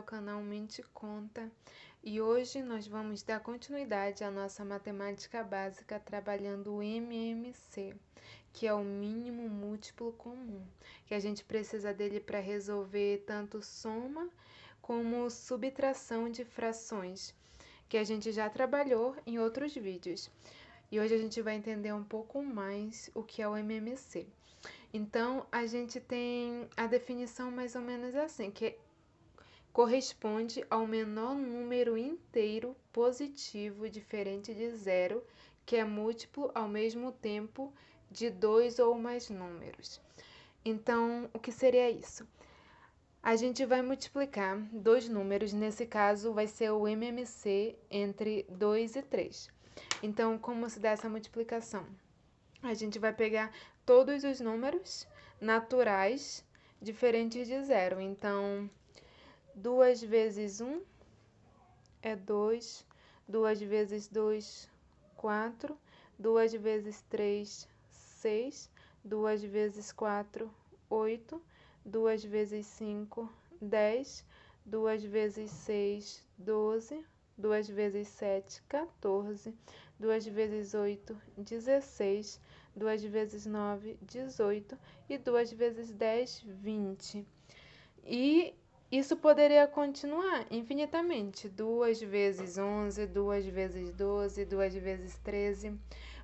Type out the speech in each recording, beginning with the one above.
canal Mente Conta e hoje nós vamos dar continuidade à nossa matemática básica trabalhando o MMC, que é o mínimo múltiplo comum, que a gente precisa dele para resolver tanto soma como subtração de frações, que a gente já trabalhou em outros vídeos. E hoje a gente vai entender um pouco mais o que é o MMC. Então, a gente tem a definição mais ou menos assim, que corresponde ao menor número inteiro positivo diferente de zero, que é múltiplo ao mesmo tempo de dois ou mais números. Então, o que seria isso? A gente vai multiplicar dois números, nesse caso vai ser o MMC entre 2 e 3. Então, como se dá essa multiplicação? A gente vai pegar todos os números naturais diferentes de zero. Então, 2 vezes 1 é 2, 2 vezes 2, 4, 2 vezes 3, 6, 2 vezes 4, 8, 2 vezes 5, 10, 2 vezes 6, 12, 2 vezes 7, 14, 2 vezes 8, 16, 2 vezes 9, 18 e 2 vezes 10, 20. E isso poderia continuar infinitamente. 2 vezes 11, 2 vezes 12, 2 vezes 13.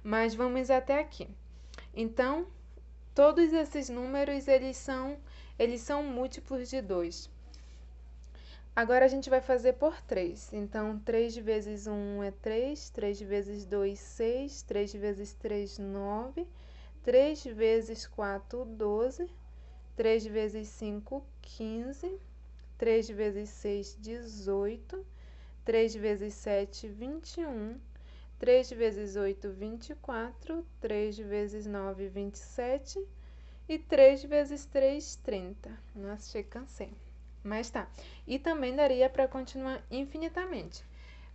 Mas vamos até aqui. Então, todos esses números, eles são múltiplos de 2. Agora, a gente vai fazer por 3. Então, 3 vezes 1 é 3, 3 vezes 2, 6, 3 vezes 3, 9, 3 vezes 4, 12, 3 vezes 5, 15, 3 vezes 6, 18, 3 vezes 7, 21, 3 vezes 8, 24, 3 vezes 9, 27 e 3 vezes 3, 30. Nossa, achei que cansei. Mas tá. E também daria para continuar infinitamente.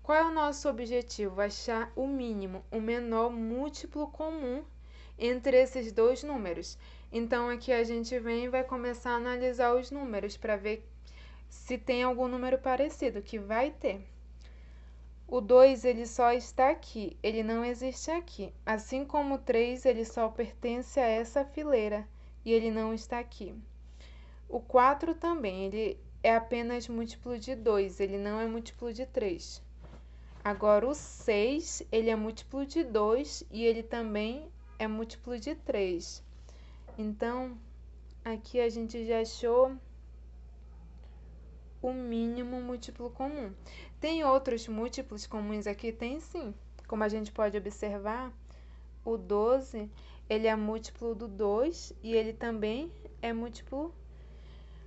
Qual é o nosso objetivo? Achar o mínimo, o menor múltiplo comum entre esses dois números. Então, aqui a gente vem e vai começar a analisar os números para ver se tem algum número parecido, que vai ter. O 2, ele só está aqui, ele não existe aqui. Assim como o 3, ele só pertence a essa fileira e ele não está aqui. O 4 também, ele é apenas múltiplo de 2, ele não é múltiplo de 3. Agora, o 6, ele é múltiplo de 2 e ele também é múltiplo de 3. Então, aqui a gente já achou o mínimo múltiplo comum. Tem outros múltiplos comuns aqui? Tem sim. Como a gente pode observar, o 12, ele é múltiplo do 2 e ele também é múltiplo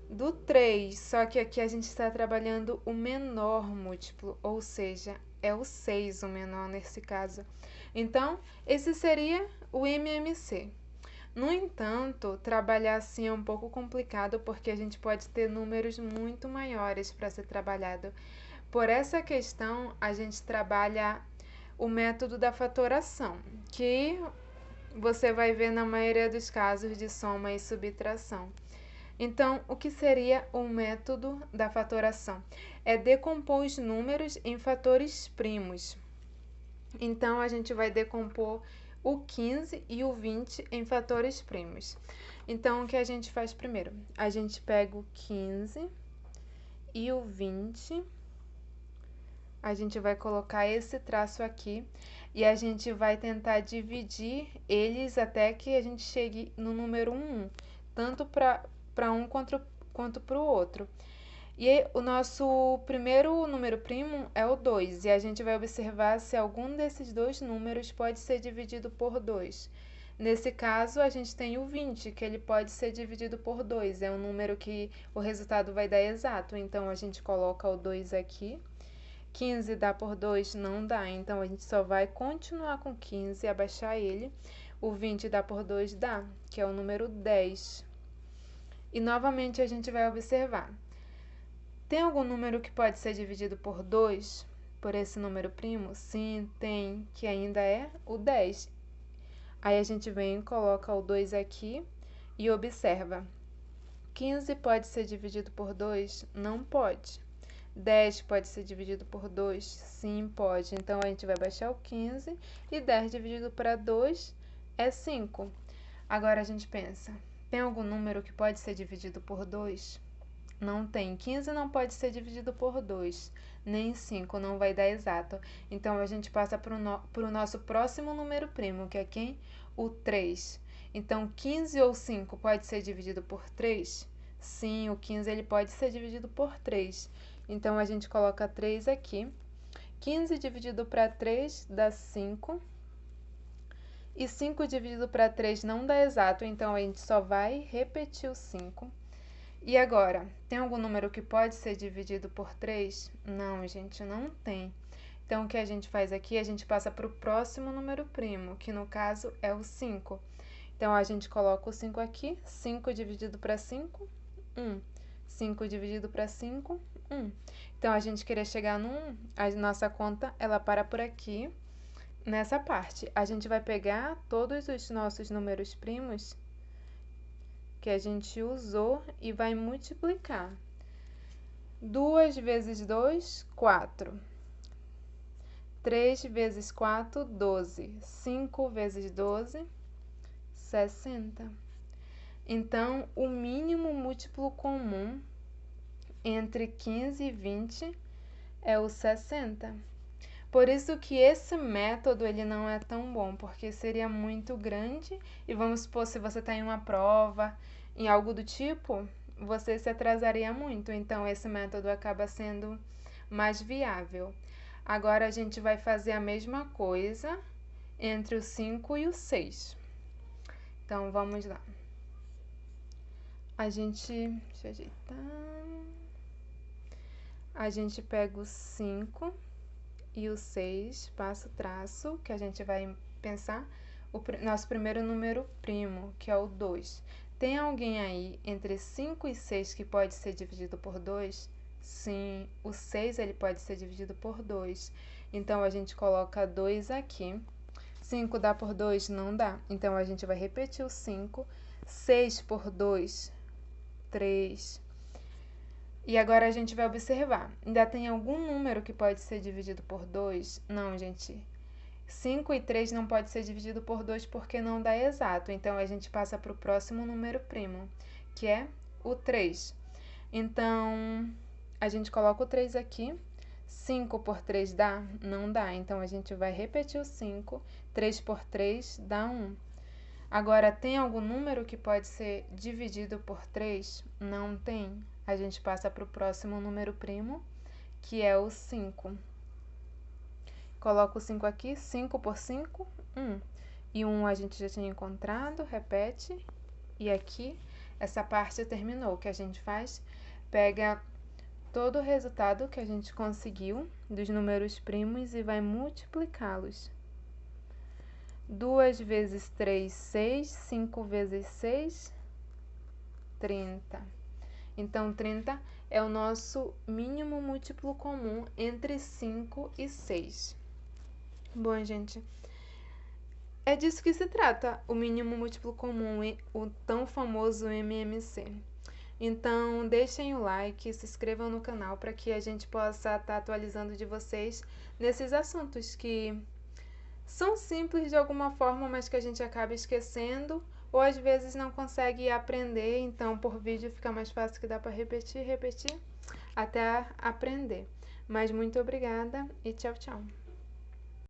do 3. Só que aqui a gente está trabalhando o menor múltiplo, ou seja, é o 6 o menor nesse caso. Então, esse seria o MMC. No entanto, trabalhar assim é um pouco complicado porque a gente pode ter números muito maiores para ser trabalhado. Por essa questão, a gente trabalha o método da fatoração, que você vai ver na maioria dos casos de soma e subtração. Então, o que seria o método da fatoração? É decompor os números em fatores primos. Então, a gente vai decompor o 15 e o 20 em fatores primos. Então, o que a gente faz primeiro? A gente pega o 15 e o 20, a gente vai colocar esse traço aqui e a gente vai tentar dividir eles até que a gente chegue no número 1, tanto para um quanto para o outro. E o nosso primeiro número primo é o 2, e a gente vai observar se algum desses dois números pode ser dividido por 2. Nesse caso, a gente tem o 20, que ele pode ser dividido por 2, é um número que o resultado vai dar exato, então a gente coloca o 2 aqui. 15 dá por 2? Não dá, então a gente só vai continuar com 15 e abaixar ele. O 20 dá por 2? Dá, que é o número 10. E novamente a gente vai observar. Tem algum número que pode ser dividido por 2, por esse número primo? Sim, tem, que ainda é o 10. Aí a gente vem e coloca o 2 aqui e observa. 15 pode ser dividido por 2? Não pode. 10 pode ser dividido por 2? Sim, pode. Então, a gente vai baixar o 15 e 10 dividido para 2 é 5. Agora, a gente pensa, tem algum número que pode ser dividido por 2? Não tem. 15 não pode ser dividido por 2, nem 5, não vai dar exato. Então, a gente passa para o nosso próximo número primo, que é quem? O 3. Então, 15 ou 5 pode ser dividido por 3? Sim, o 15 ele pode ser dividido por 3. Então, a gente coloca 3 aqui. 15 dividido para 3 dá 5. E 5 dividido para 3 não dá exato, então a gente só vai repetir o 5. E agora, tem algum número que pode ser dividido por 3? Não, gente, não tem. Então, o que a gente faz aqui, a gente passa para o próximo número primo, que no caso é o 5. Então, a gente coloca o 5 aqui. 5 dividido para 5, 1. 5 dividido para 5, 1. Então, a gente queria chegar no 1, a nossa conta, ela para por aqui, nessa parte. A gente vai pegar todos os nossos números primos que a gente usou e vai multiplicar. 2 vezes 2, 4. 3 vezes 4, 12. 5 vezes 12, 60. Então, o mínimo múltiplo comum entre 15 e 20 é o 60. Por isso que esse método ele não é tão bom, porque seria muito grande e vamos supor, se você está em uma prova, em algo do tipo, você se atrasaria muito. Então, esse método acaba sendo mais viável. Agora, a gente vai fazer a mesma coisa entre o 5 e o 6. Então, vamos lá. Deixa eu ajeitar. A gente pega o 5 e o 6, passa o traço, que a gente vai pensar o nosso primeiro número primo, que é o 2. Tem alguém aí entre 5 e 6 que pode ser dividido por 2? Sim, o 6 ele pode ser dividido por 2. Então, a gente coloca 2 aqui. 5 dá por 2? Não dá. Então, a gente vai repetir o 5. 6 por 2, 3. E agora a gente vai observar. Ainda tem algum número que pode ser dividido por 2? Não, gente. 5 e 3 não pode ser dividido por 2 porque não dá exato. Então, a gente passa para o próximo número primo, que é o 3. Então, a gente coloca o 3 aqui. 5 por 3 dá? Não dá. Então, a gente vai repetir o 5. 3 por 3 dá 1. Agora, tem algum número que pode ser dividido por 3? Não tem. A gente passa para o próximo número primo, que é o 5. Coloca o 5 aqui. 5 por 5, 1. E 1 a gente já tinha encontrado, repete. E aqui, essa parte terminou. O que a gente faz? Pega todo o resultado que a gente conseguiu dos números primos e vai multiplicá-los. 2 vezes 3, 6. 5 vezes 6, 30. Então, 30 é o nosso mínimo múltiplo comum entre 5 e 6. Bom, gente, é disso que se trata, o mínimo múltiplo comum, o tão famoso MMC. Então, deixem o like, se inscrevam no canal para que a gente possa estar atualizando de vocês nesses assuntos que são simples de alguma forma, mas que a gente acaba esquecendo ou às vezes não consegue aprender, então por vídeo fica mais fácil, que dá para repetir até aprender. Mas muito obrigada e tchau, tchau.